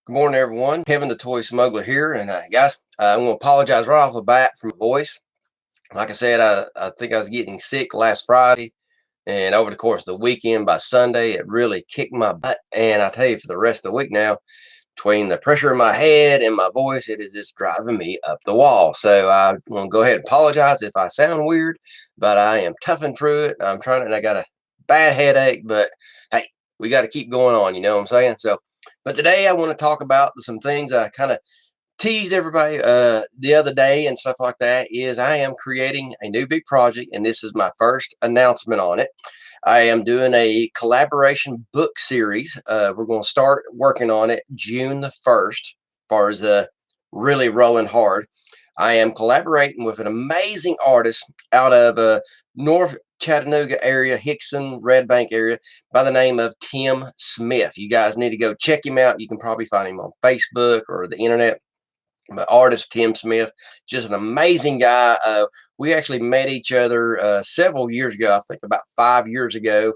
Good morning, everyone. Kevin, the toy smuggler here, and guys, I'm going to apologize right off the bat for my voice. Like I said, I think I was getting sick last Friday, and over the course of the weekend, by Sunday, it really kicked my butt. And I tell you, for the rest of the week now, between the pressure in my head and my voice, it is just driving me up the wall. So I want to go ahead and apologize if I sound weird, but I am toughing through it. I'm trying, and I got a bad headache, but hey, we got to keep going on. You know what I'm saying? So, but today I want to talk about some things I kind of teased everybody the other day and stuff like that. Is I am creating a new big project, and this is my first announcement on it. I am doing a collaboration book series. We're going to start working on it June the 1st, as far as really rolling hard. I am collaborating with an amazing artist out of North Chattanooga area, Hickson, Red Bank area, by the name of Tim Smith. You guys need to go check him out. You can probably find him on Facebook or the internet. But artist Tim Smith, just an amazing guy. We actually met each other several years ago, I think about 5 years ago,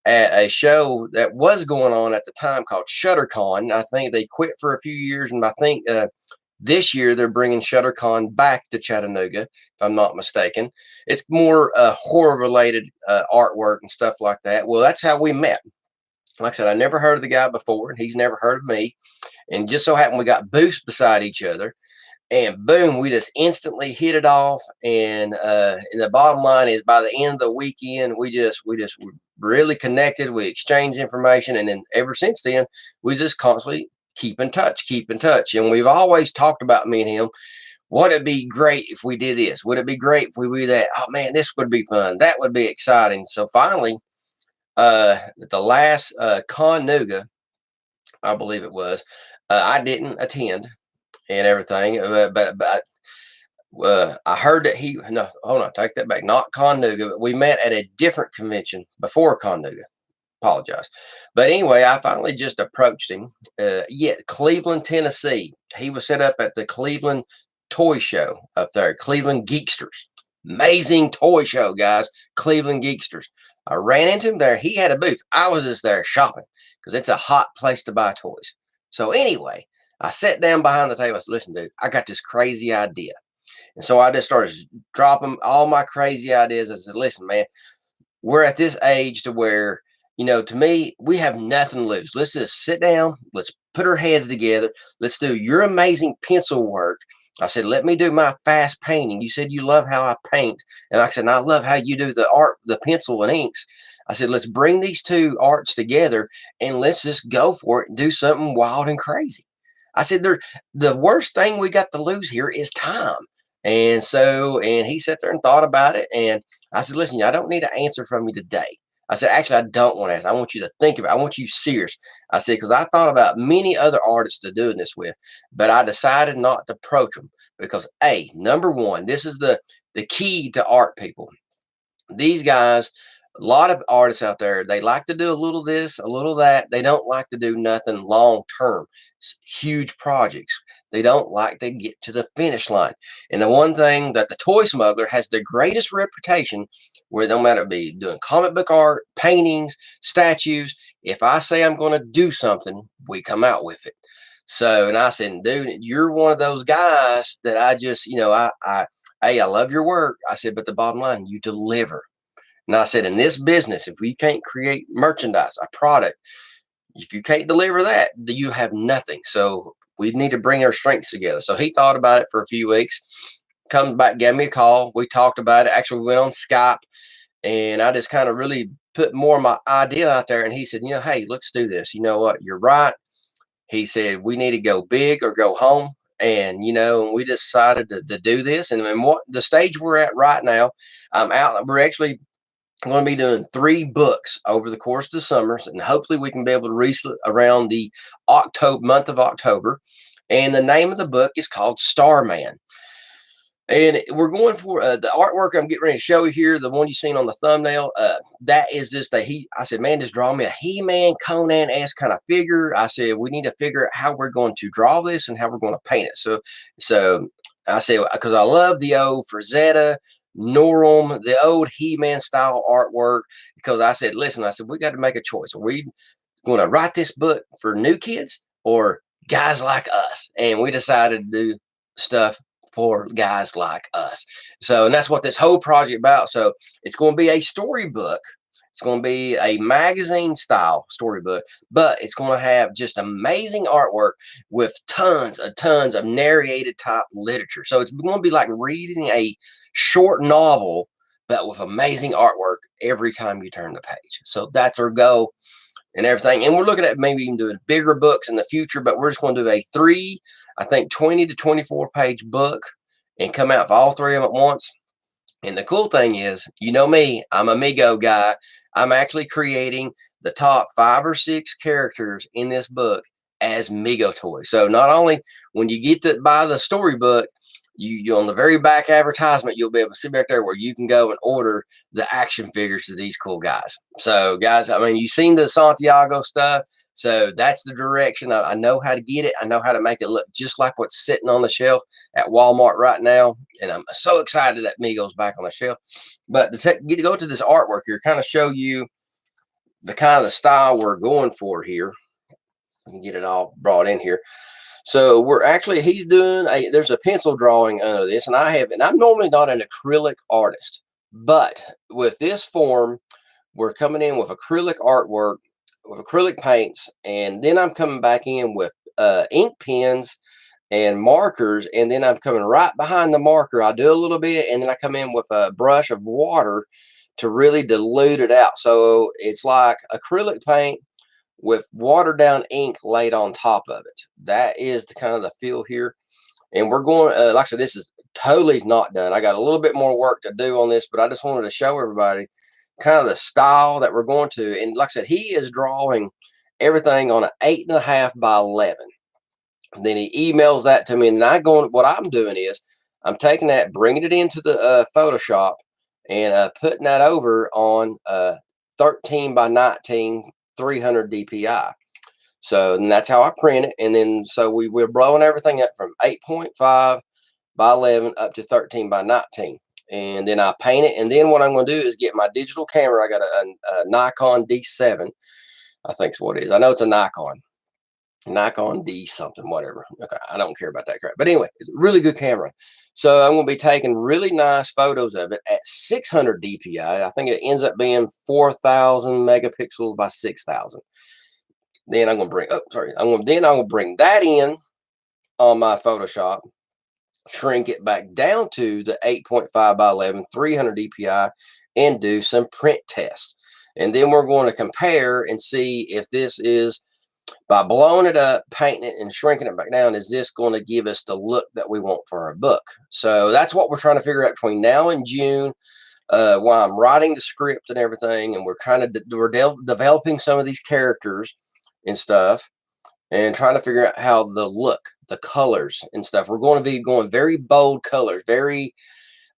at a show that was going on at the time called ShutterCon. I think they quit for a few years, and I think this year they're bringing ShutterCon back to Chattanooga, if I'm not mistaken. It's more horror related artwork and stuff like that. Well, that's how we met. Like I said, I never heard of the guy before, and he's never heard of me. And just so happened we got booths beside each other, and boom, we just instantly hit it off. And the bottom line is, by the end of the weekend, we just really connected. We exchanged information, and then ever since then, we just constantly keep in touch. And we've always talked about, me and him, would it be great if we did this? Would it be great if we do that? Oh man, this would be fun. That would be exciting. So finally, the last Con Nuga, I believe it was, I didn't attend and everything, but I heard that he no, hold on, take that back. Not Conuga, but we met at a different convention before Conuga. Apologize, but anyway, I finally just approached him. Yeah, Cleveland, Tennessee. He was set up at the Cleveland Toy Show up there, Cleveland Geeksters. Amazing toy show, guys. Cleveland Geeksters. I ran into him there. He had a booth. I was just there shopping because it's a hot place to buy toys. So anyway, I sat down behind the table. I said, "Listen, dude, I got this crazy idea." And so I just started dropping all my crazy ideas. I said, "Listen, man, we're at this age to where, to me, we have nothing to lose. Let's just sit down. Let's put our heads together. Let's do your amazing pencil work." I said, "Let me do my fast painting. You said you love how I paint." And I said, "And I love how you do the art, the pencil and inks." I said, "Let's bring these two arts together and let's just go for it and do something wild and crazy." I said, the worst thing we got to lose here is time. And he sat there and thought about it. And I said, "Listen, I don't need an answer from you today." I said, "Actually, I don't want to answer. I want you to think about it. I want you serious." I said, "Because I thought about many other artists to doing this with, but I decided not to approach them because, number one, this is the key to art, people. These guys, a lot of artists out there, they like to do a little this, a little that. They don't like to do nothing long term, huge projects. They don't like to get to the finish line. And the one thing that the Toy Smuggler has the greatest reputation, where no matter be doing comic book art, paintings, statues, if I say I'm going to do something, we come out with it. So, and I said, "Dude, you're one of those guys that I just, I love your work." I said, "But the bottom line, you deliver." And I said, "In this business, if we can't create merchandise, a product, if you can't deliver that, you have nothing. So we need to bring our strengths together." So he thought about it for a few weeks, comes back, gave me a call. We talked about it. Actually, we went on Skype, and I just kind of really put more of my idea out there. And he said, "Hey, let's do this. You know what? You're right." He said, "We need to go big or go home." And we decided to do this. And what the stage we're at right now, I'm out. We're actually going to be doing 3 books over the course of the summers, and hopefully we can be able to reach around the month of October. And the name of the book is called StarMan. And we're going for the artwork I'm getting ready to show you here, the one you seen on the thumbnail. That is just I said, "Man, just draw me a He-Man, Conan-esque kind of figure." I said, "We need to figure out how we're going to draw this and how we're going to paint it." So I said, because I love the old Frazetta, Norm, the old He-Man style artwork. Because I said, "Listen," I said, "we got to make a choice. Are we going to write this book for new kids or guys like us, and we decided to do stuff for guys like us. So, and that's what this whole project about. So, it's going to be a storybook. It's going to be a magazine style storybook, but it's going to have just amazing artwork with tons of narrated type literature. So it's going to be like reading a short novel, but with amazing artwork every time you turn the page. So that's our goal and everything. And we're looking at maybe even doing bigger books in the future, but we're just going to do I think 20 to 24 page book and come out for all three of them at once. And the cool thing is, you know me, I'm a Mego guy. I'm actually creating the top 5 or 6 characters in this book as Mego toys. So not only when you get to buy the storybook, you on the very back advertisement, you'll be able to see back there where you can go and order the action figures of these cool guys. So guys, I mean, you've seen the Santiago stuff. So that's the direction. I know how to get it. I know how to make it look just like what's sitting on the shelf at Walmart right now. And I'm so excited that Migo's back on the shelf. But to go to this artwork here, kind of show you the kind of the style we're going for here. And get it all brought in here. So we're actually, he's doing there's a pencil drawing under this, and I'm normally not an acrylic artist, but with this form, we're coming in with acrylic artwork, with acrylic paints, and then I'm coming back in with ink pens and markers, and then I'm coming right behind the marker. I do a little bit, and then I come in with a brush of water to really dilute it out. So it's like acrylic paint with watered down ink laid on top of it. That is the kind of the feel here. And we're going, like I said, this is totally not done. I got a little bit more work to do on this, but I just wanted to show everybody kind of the style that we're going to. And like I said, he is drawing everything on an 8.5 by 11. And then he emails that to me, and what I'm doing is I'm taking that, bringing it into the Photoshop, and putting that over on 13 by 19 300 DPI. So, and that's how I print it. And then, so we're blowing everything up from 8.5 by 11 up to 13 by 19. And then I paint it. And then what I'm going to do is get my digital camera. I got a Nikon D7, I think is what it is. I know it's a Nikon D something, whatever. Okay, I don't care about that crap. But anyway, it's a really good camera. So I'm going to be taking really nice photos of it at 600 DPI. I think it ends up being 4,000 megapixels by 6,000. Then I'm going to bring, I'm going to bring that in on my Photoshop, shrink it back down to the 8.5 by 11, 300 DPI, and do some print tests. And then we're going to compare and see if this is, by blowing it up, painting it, and shrinking it back down, is this going to give us the look that we want for our book? So that's what we're trying to figure out between now and June, while I'm writing the script and everything, and we're developing some of these characters and stuff, and trying to figure out how the look, the colors and stuff. We're going to be going very bold colors, very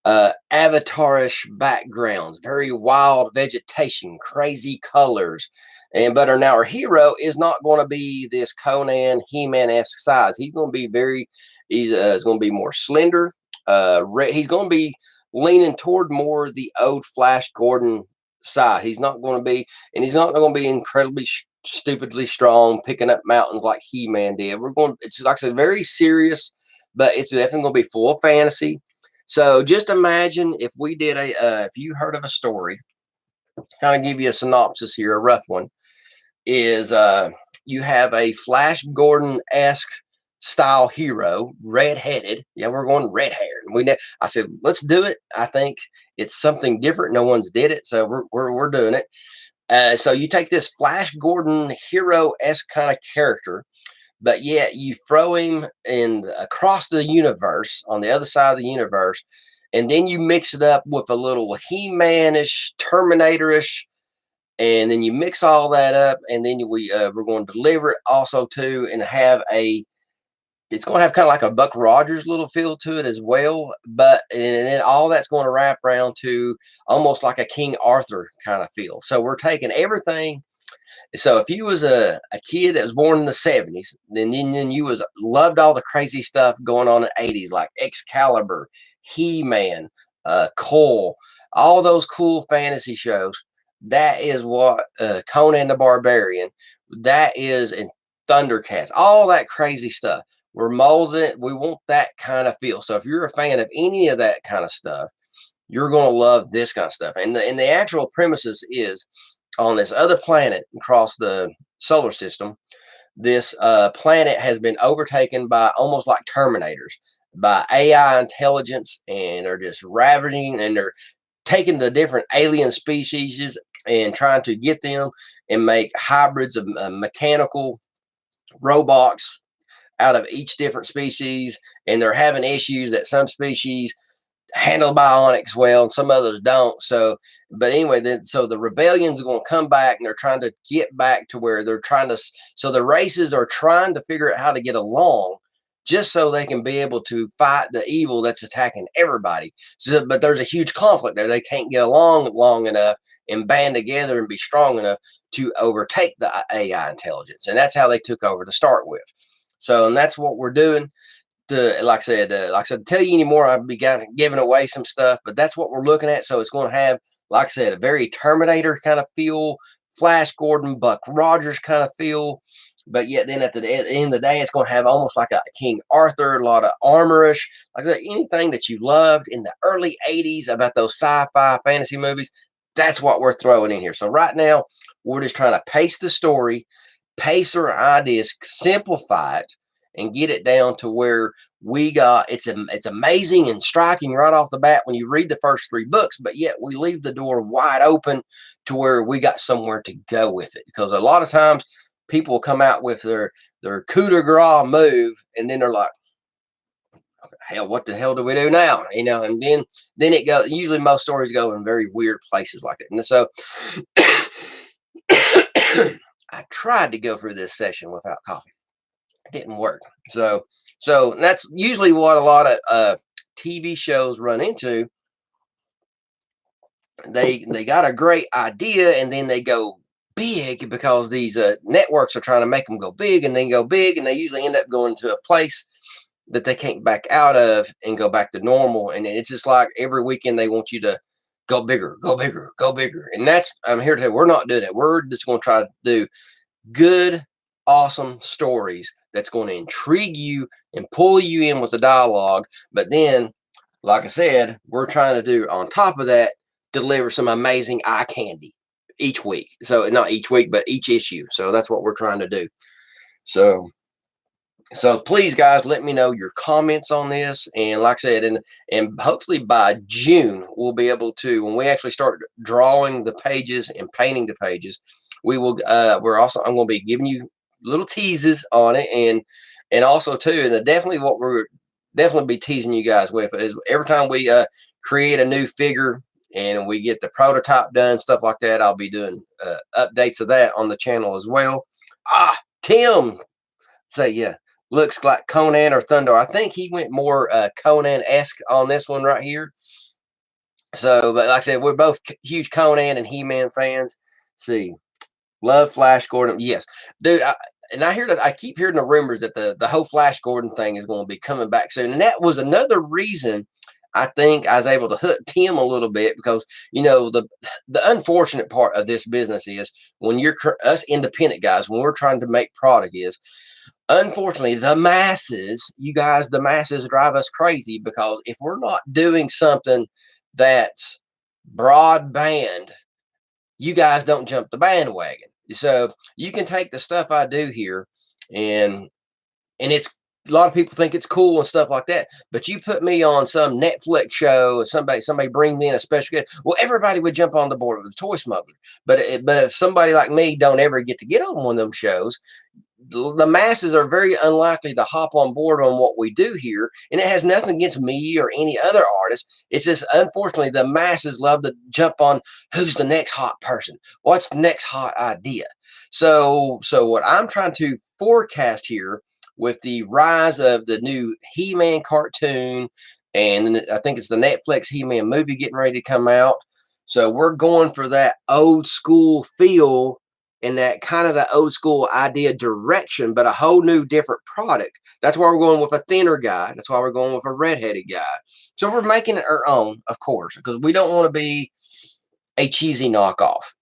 avatarish backgrounds, very wild vegetation, crazy colors. And but our hero is not going to be this Conan He-Man-esque size. He's going to be he's going to be more slender. He's going to be leaning toward more the old Flash Gordon side. He's not going to be, and he's not going to be incredibly stupidly strong, picking up mountains like He-Man did. It's like I said, very serious, but it's definitely going to be full of fantasy. So just imagine if we did if you heard of a story, kind of give you a synopsis here, a rough one, is you have a Flash Gordon-esque style hero, red-headed. Yeah, we're going red-haired. I said, let's do it. I think it's something different. No one's did it, so we're doing it. So you take this Flash Gordon hero-esque kind of character, but yet you throw him in across the universe, on the other side of the universe, and then you mix it up with a little He-Man-ish, Terminator-ish, and then you mix all that up, and then we're going to deliver it also too, and it's going to have kind of like a Buck Rogers little feel to it as well, and then all that's going to wrap around to almost like a King Arthur kind of feel. So we're taking everything. So if you was a kid that was born in the 70s, then you loved all the crazy stuff going on in the 80s, like Excalibur, He-Man, Cole, all those cool fantasy shows. That is what Conan the Barbarian, that is in Thundercats, all that crazy stuff. We're molding it. We want that kind of feel. So if you're a fan of any of that kind of stuff, you're going to love this kind of stuff. And the actual premises is on this other planet across the solar system. This planet has been overtaken by almost like Terminators, by AI intelligence, and they're just ravaging, and they're taking the different alien species and trying to get them and make hybrids of mechanical robots out of each different species. And they're having issues that some species handle bionics well and some others don't. So, but anyway, then so the rebellion's going to come back, and they're trying to get back to where they're trying to. So the races are trying to figure out how to get along, just so they can be able to fight the evil that's attacking everybody. So, but there's a huge conflict there. They can't get along long enough and band together and be strong enough to overtake the AI intelligence, and that's how they took over to start with. So, and that's what we're doing. Like I said, to tell you anymore, I'd be giving away some stuff, but that's what we're looking at. So it's going to have, like I said, a very Terminator kind of feel, Flash Gordon, Buck Rogers kind of feel, but yet then at the end of the day, it's going to have almost like a King Arthur, a lot of armorish. Like I said, anything that you loved in the early 80s about those sci-fi fantasy movies, that's what we're throwing in here. So right now, we're just trying to pace the story, pace our ideas, simplify it, and get it down to where we got it's amazing and striking right off the bat when you read the first 3 books, but yet we leave the door wide open to where we got somewhere to go with it. Because a lot of times people will come out with their coup de grace move, and then they're like, hell, what the hell do we do now? And then it goes, usually most stories go in very weird places like that. And so I tried to go through this session without coffee. Didn't work. So that's usually what a lot of TV shows run into. They got a great idea, and then they go big because these networks are trying to make them go big, and then go big, and they usually end up going to a place that they can't back out of and go back to normal. And it's just like every weekend they want you to go bigger, go bigger, go bigger. And I'm here to tell you, we're not doing it. We're just going to try to do good, awesome stories that's going to intrigue you and pull you in with the dialogue. But then, like I said, we're trying to do on top of that, deliver some amazing eye candy each week. So not each week, but each issue. So that's what we're trying to do. So please, guys, let me know your comments on this. And like I said, and hopefully by June, we'll be able to, when we actually start drawing the pages and painting the pages, we will, I'm going to be giving you little teases on it. And also too, and definitely what we're definitely be teasing you guys with is every time we create a new figure and we get the prototype done, stuff like that, I'll be doing updates of that on the channel as well. Tim say, yeah, looks like Conan or Thunder. I think he went more Conan-esque on this one right here. So, but like I said, we're both huge Conan and He-Man fans. See, love Flash Gordon. Yes, dude. I keep hearing the rumors that the whole Flash Gordon thing is going to be coming back soon, and that was another reason I think I was able to hook Tim a little bit, because the unfortunate part of this business is when you're us independent guys, when we're trying to make product, is unfortunately the masses drive us crazy, because if we're not doing something that's broadband, you guys don't jump the bandwagon. So you can take the stuff I do here, and it's a lot of people think it's cool and stuff like that. But you put me on some Netflix show, or somebody bring me in a special guest, well, everybody would jump on the board with the Toy Smuggler. But if somebody like me don't ever get to get on one of them shows, the masses are very unlikely to hop on board on what we do here. And it has nothing against me or any other artist. It's just, unfortunately, the masses love to jump on who's the next hot person, what's the next hot idea. So what I'm trying to forecast here, with the rise of the new He-Man cartoon, and I think it's the Netflix He-Man movie getting ready to come out. So we're going for that old school feel, and that kind of the old school idea direction, but a whole new different product. That's why we're going with a thinner guy. That's why we're going with a redheaded guy. So we're making it our own, of course, because we don't want to be a cheesy knockoff.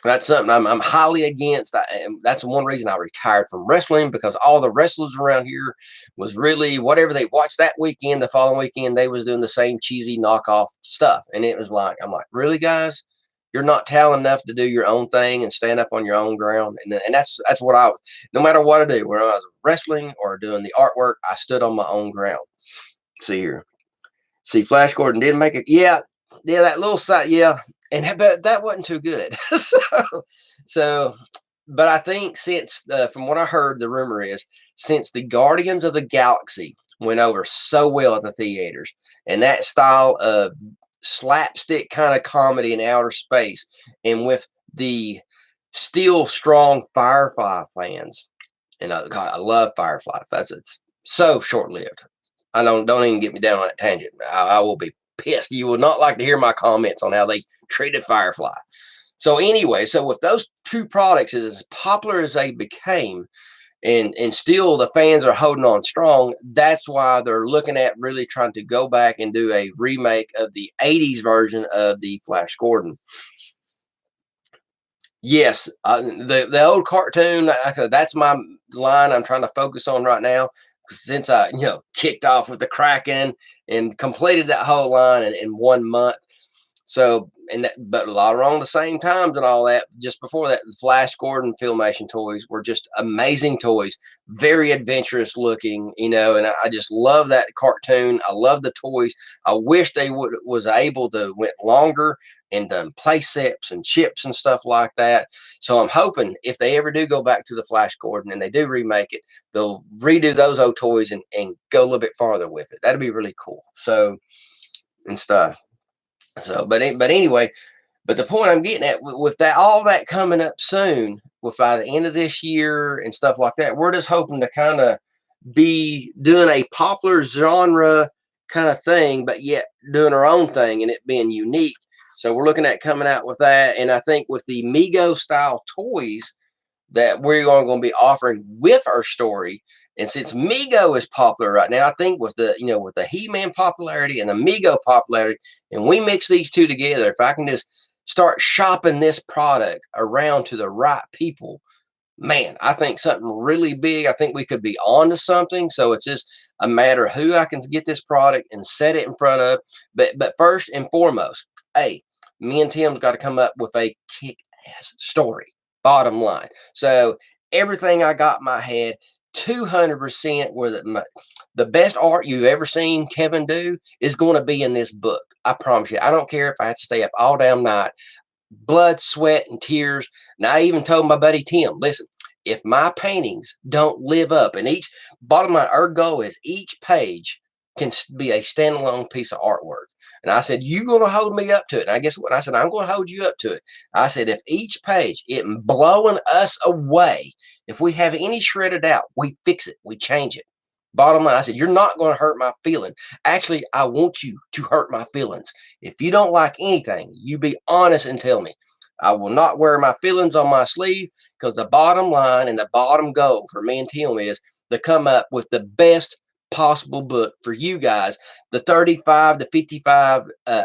That's something I'm highly against. And that's one reason I retired from wrestling, because all the wrestlers around here was really whatever they watched that weekend, the following weekend they was doing the same cheesy knockoff stuff, and it was like, I'm like, really, guys, you're not talented enough to do your own thing and stand up on your own ground. And that's what I, no matter what I do, whether I was wrestling or doing the artwork, I stood on my own ground. See here. See, Flash Gordon did make it. Yeah, yeah, that little side. Yeah, and but that wasn't too good. So, but I think since, from what I heard, the rumor is since the Guardians of the Galaxy went over so well at the theaters, and that style of slapstick kind of comedy in outer space, and with the still strong Firefly fans, and God, I love Firefly. It's so short lived. I don't even get me down on that tangent. I will be pissed. You would not like to hear my comments on how they treated Firefly. So anyway, so with those two products as popular as they became, and still the fans are holding on strong, that's why they're looking at really trying to go back and do a remake of the 80s version of the Flash Gordon. Yes, the old cartoon, that's my line I'm trying to focus on right now, since I, kicked off with the Kraken and completed that whole line in 1 month. So, but a lot around the same times and all that, just before that, the Flash Gordon Filmation toys were just amazing toys, very adventurous looking, and I just love that cartoon. I love the toys. I wish they was able to went longer and done play sets and chips and stuff like that. So I'm hoping if they ever do go back to the Flash Gordon and they do remake it, they'll redo those old toys and go a little bit farther with it. That'd be really cool. So, and stuff. So, but anyway, but the point I'm getting at, with that, all that coming up soon, with by the end of this year and stuff like that, we're just hoping to kind of be doing a popular genre kind of thing, but yet doing our own thing and it being unique. So we're looking at coming out with that, and I think with the Mego style toys that we're going to be offering with our story. And since Mego is popular right now, I think with the He-Man popularity and the Mego popularity, and we mix these two together, if I can just start shopping this product around to the right people, man, I think something really big. I think we could be on to something. So it's just a matter of who I can get this product and set it in front of. But first and foremost, hey, me and Tim's got to come up with a kick-ass story. Bottom line. So everything I got in my head, 200% where the best art you've ever seen Kevin do is going to be in this book. I promise you. I don't care if I have to stay up all damn night, blood, sweat, and tears. And I even told my buddy Tim, listen, if my paintings don't live up, and each bottom line, our goal is each page can be a standalone piece of artwork. And I said, you're going to hold me up to it. And I guess what? I said, I'm going to hold you up to it. I said, if each page it blowing us away, if we have any shredded out, we fix it, we change it. Bottom line, I said, you're not going to hurt my feelings. Actually, I want you to hurt my feelings. If you don't like anything, you be honest and tell me. I will not wear my feelings on my sleeve, because the bottom line and the bottom goal for me and Tim is to come up with the best possible book for you guys, the 35 to 55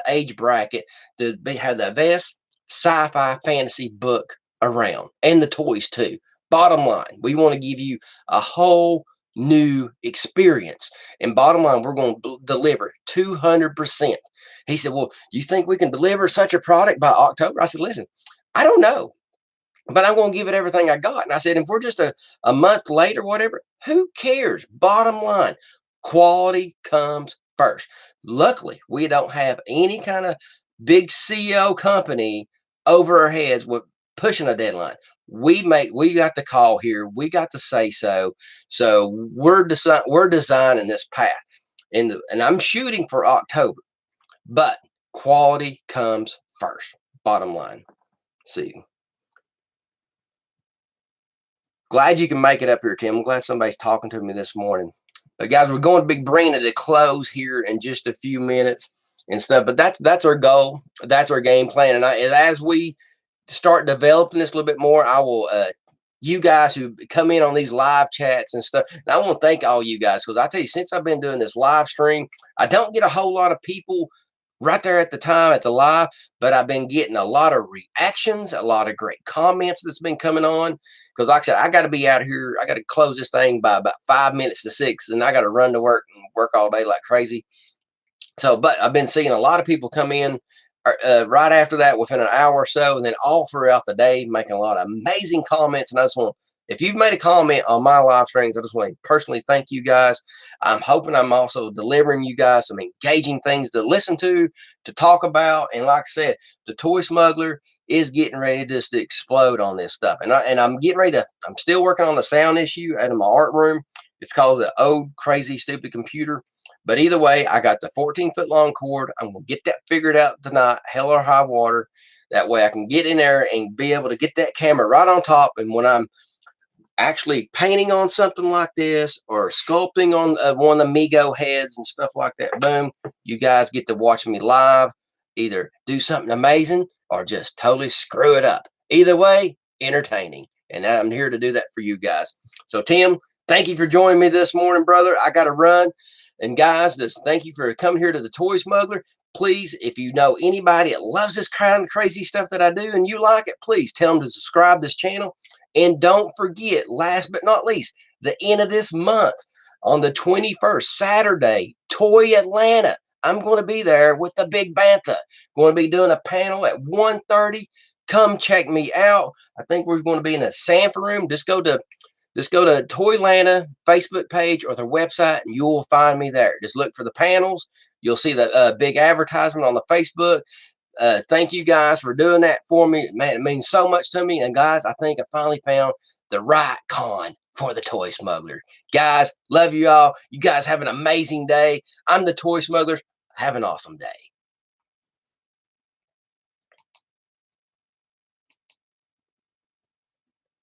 age bracket, to have the best sci-fi fantasy book around, and the toys too. Bottom line, we want to give you a whole new experience. And bottom line, we're going to deliver 200%. He said, well, do you think we can deliver such a product by October? I said, listen, I don't know, but I'm going to give it everything I got. And I said, if we're just a month late or whatever, who cares? Bottom line, quality comes first. Luckily, we don't have any kind of big CEO company over our heads with pushing a deadline. We got the call here. We got to say so. So we're designing this path, and I'm shooting for October, but quality comes first. Bottom line. See. Glad you can make it up here, Tim. I'm glad somebody's talking to me this morning. But guys, we're going to be bringing it to close here in just a few minutes and stuff. But that's our goal. That's our game plan. And as we start developing this a little bit more, I will you guys who come in on these live chats and stuff. And I want to thank all you guys, because I tell you, since I've been doing this live stream, I don't get a whole lot of people right there at the time at the live, but I've been getting a lot of reactions, a lot of great comments that's been coming on. Because, like I said, I got to be out here. I got to close this thing by about 5 minutes to 6, and I got to run to work and work all day like crazy. So, but I've been seeing a lot of people come in right after that within an hour or so, and then all throughout the day making a lot of amazing comments. And I just want, if you've made a comment on my live streams, I just want to personally thank you guys. I'm hoping I'm also delivering you guys some engaging things to listen to talk about. And like I said, the Toy Smuggler is getting ready just to explode on this stuff. And I'm getting ready to. I'm still working on the sound issue out of my art room. It's called the old crazy stupid computer. But either way, I got the 14-foot long cord. I'm going to get that figured out tonight, hell or high water. That way I can get in there and be able to get that camera right on top. And when I'm actually painting on something like this or sculpting on one of the Mego heads and stuff like that, boom, you guys get to watch me live, either do something amazing or just totally screw it up. Either way, entertaining. And I'm here to do that for you guys. So, Tim, thank you for joining me this morning, brother. I got to run. And guys, just thank you for coming here to the Toy Smuggler. Please, if you know anybody that loves this kind of crazy stuff that I do and you like it, please tell them to subscribe to this channel. And don't forget, last but not least, the end of this month on the 21st, Saturday, Toy Atlanta. I'm going to be there with the Big Bantha. Going to be doing a panel at 1:30. Come check me out. I think we're going to be in a Sanford room. Just go to Toylanta Facebook page or their website, and you'll find me there. Just look for the panels. You'll see the big advertisement on the Facebook. Thank you guys for doing that for me. Man, it means so much to me. And guys, I think I finally found the right con for the Toy Smuggler. Guys, love you all. You guys have an amazing day. I'm the Toy Smuggler. Have an awesome day.